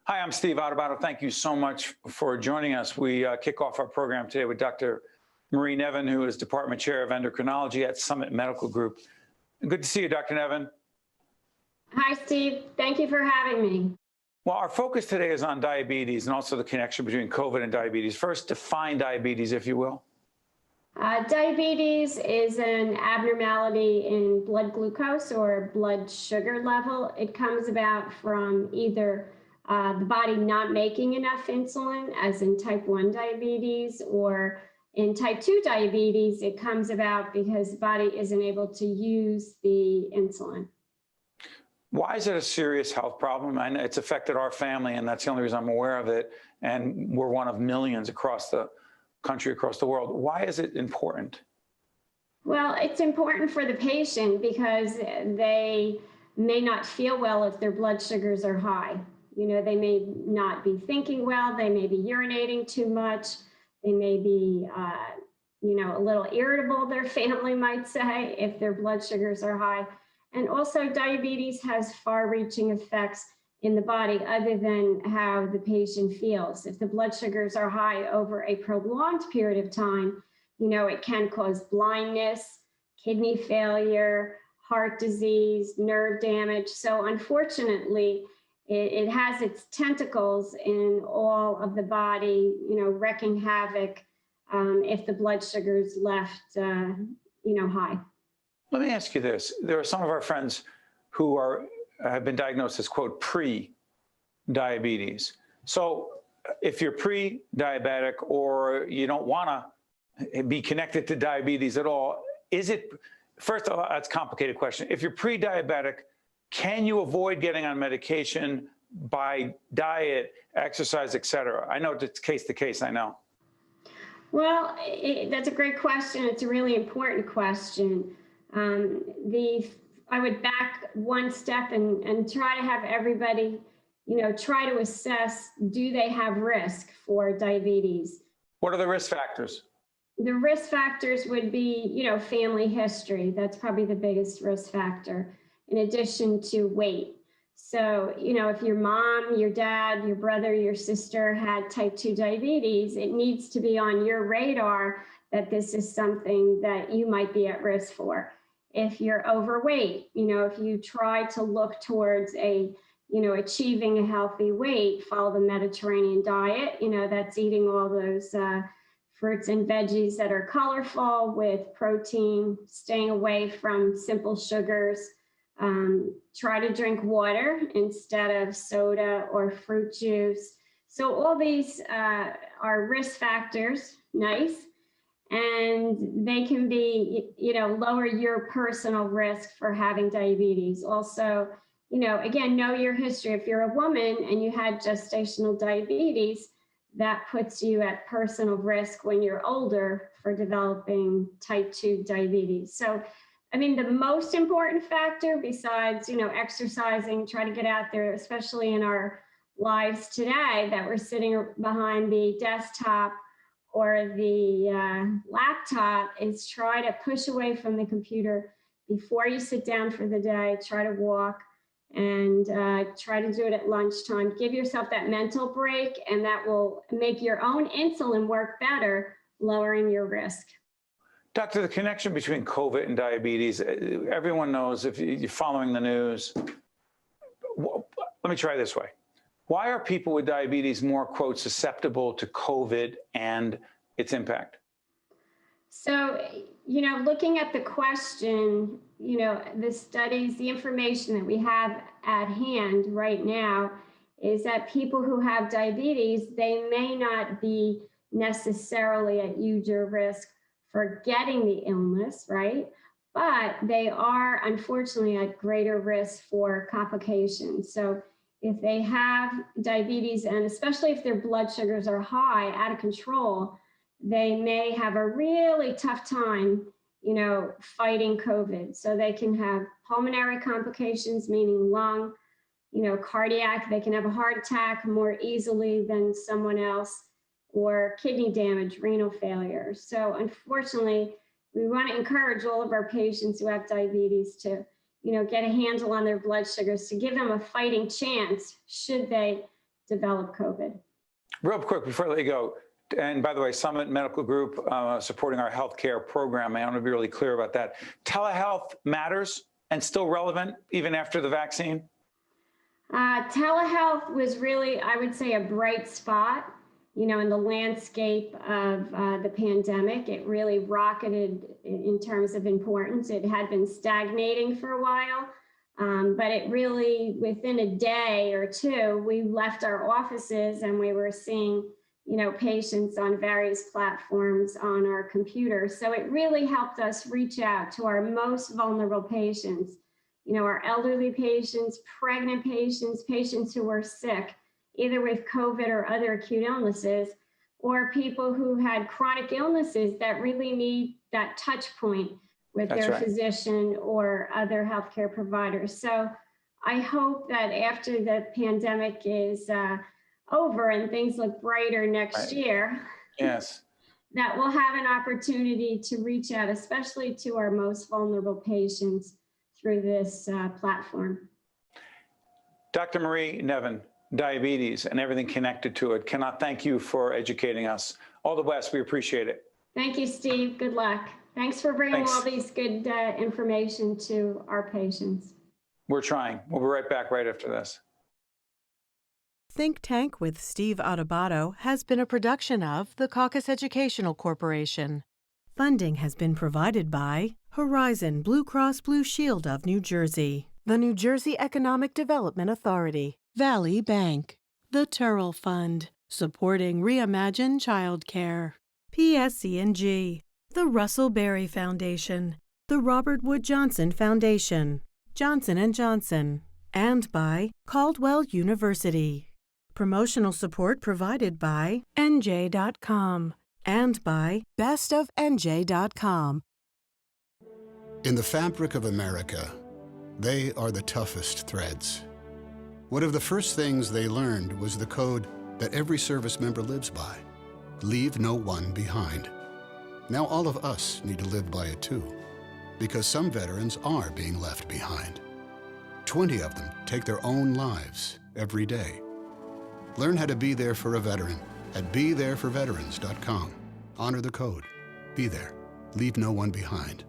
Hi, I'm Steve Adubato. Thank you so much for joining us. We kick off our program today with Dr. Nevin, who is Department Chair of Endocrinology at Summit Medical Group. Good to see you, Dr. Nevin. Hi, Steve. Thank you for having me. Well, our focus today is on diabetes and also the connection between COVID and diabetes. First, define diabetes, if you will. Diabetes is an abnormality in blood glucose or blood sugar level. It comes about from either the body not making enough insulin, as in type 1 diabetes, or in type 2 diabetes, it comes about because the body isn't able to use the insulin. Why is it a serious health problem? I know it's affected our family, and that's the only reason I'm aware of it. And we're one of millions across the country, across the world. Why is it important? Well, it's important for the patient because they may not feel well if their blood sugars are high. You know, they may not be thinking well, they may be urinating too much, they may be, a little irritable, their family might say, if their blood sugars are high. And also diabetes has far-reaching effects in the body other than how the patient feels. If the blood sugars are high over a prolonged period of time, it can cause blindness, kidney failure, heart disease, nerve damage. So unfortunately, it has its tentacles in all of the body, wreaking havoc if the blood sugar's left, high. Let me ask you this. There are some of our friends who have been diagnosed as, quote, pre-diabetes. So if you're pre-diabetic or you don't want to be connected to diabetes at all, first of all, that's a complicated question. If you're pre-diabetic, can you avoid getting on medication by diet, exercise, et cetera? I know it's case to case, I know. Well, that's a great question. It's a really important question. I would back one step and try to have everybody, try to assess, do they have risk for diabetes? What are the risk factors? The risk factors would be, family history. That's probably the biggest risk factor, in addition to weight. So, if your mom, your dad, your brother, your sister had type 2 diabetes, it needs to be on your radar that this is something that you might be at risk for. If you're overweight, if you try to look towards achieving a healthy weight, follow the Mediterranean diet, that's eating all those fruits and veggies that are colorful with protein, staying away from simple sugars. Try to drink water instead of soda or fruit juice. So all these are risk factors, nice, and they can be, lower your personal risk for having diabetes. Also, again, know your history. If you're a woman and you had gestational diabetes, that puts you at personal risk when you're older for developing type 2 diabetes. So the most important factor besides, exercising, try to get out there, especially in our lives today that we're sitting behind the desktop or the laptop, is try to push away from the computer before you sit down for the day. Try to walk and try to do it at lunchtime. Give yourself that mental break, and that will make your own insulin work better, lowering your risk. Doctor, the connection between COVID and diabetes, everyone knows if you're following the news. Let me try this way. Why are people with diabetes more, quote, susceptible to COVID and its impact? So, looking at the question, the studies, the information that we have at hand right now is that people who have diabetes, they may not be necessarily at huger risk for getting the illness, right? But they are unfortunately at greater risk for complications. So if they have diabetes, and especially if their blood sugars are high, out of control, they may have a really tough time, fighting COVID. So they can have pulmonary complications, meaning lung, cardiac, they can have a heart attack more easily than someone else, or kidney damage, renal failure. So unfortunately, we want to encourage all of our patients who have diabetes to, get a handle on their blood sugars, to give them a fighting chance should they develop COVID. Real quick before I let you go, and by the way, Summit Medical Group supporting our healthcare program. I want to be really clear about that. Telehealth matters and still relevant even after the vaccine? Telehealth was really, I would say, a bright spot, in the landscape of the pandemic. It really rocketed in terms of importance. It had been stagnating for a while, but it really, within a day or two, we left our offices and we were seeing, patients on various platforms on our computers. So it really helped us reach out to our most vulnerable patients, our elderly patients, pregnant patients, patients who were sick, either with COVID or other acute illnesses, or people who had chronic illnesses that really need that touch point with their physician or other healthcare providers. So I hope that after the pandemic is over and things look brighter next year, yes, that we'll have an opportunity to reach out, especially to our most vulnerable patients through this platform. Dr. Marie Nevin, diabetes and everything connected to it, cannot thank you for educating us. All the best. We appreciate it. Thank you, Steve. Good luck. Thanks for bringing all these good information to our patients. We're trying. We'll be right back right after this. Think Tank with Steve Adubato has been a production of the Caucus Educational Corporation. Funding has been provided by Horizon Blue Cross Blue Shield of New Jersey, the New Jersey Economic Development Authority, Valley Bank, the Turrell Fund, supporting Reimagine Childcare, PSC&G, the Russell Berry Foundation, the Robert Wood Johnson Foundation, Johnson & Johnson, and by Caldwell University. Promotional support provided by NJ.com and by bestofnj.com. In the fabric of America, they are the toughest threads. One of the first things they learned was the code that every service member lives by: leave no one behind. Now all of us need to live by it too, because some veterans are being left behind. 20 of them take their own lives every day. Learn how to be there for a veteran at BeThereForVeterans.com. Honor the code. Be there. Leave no one behind.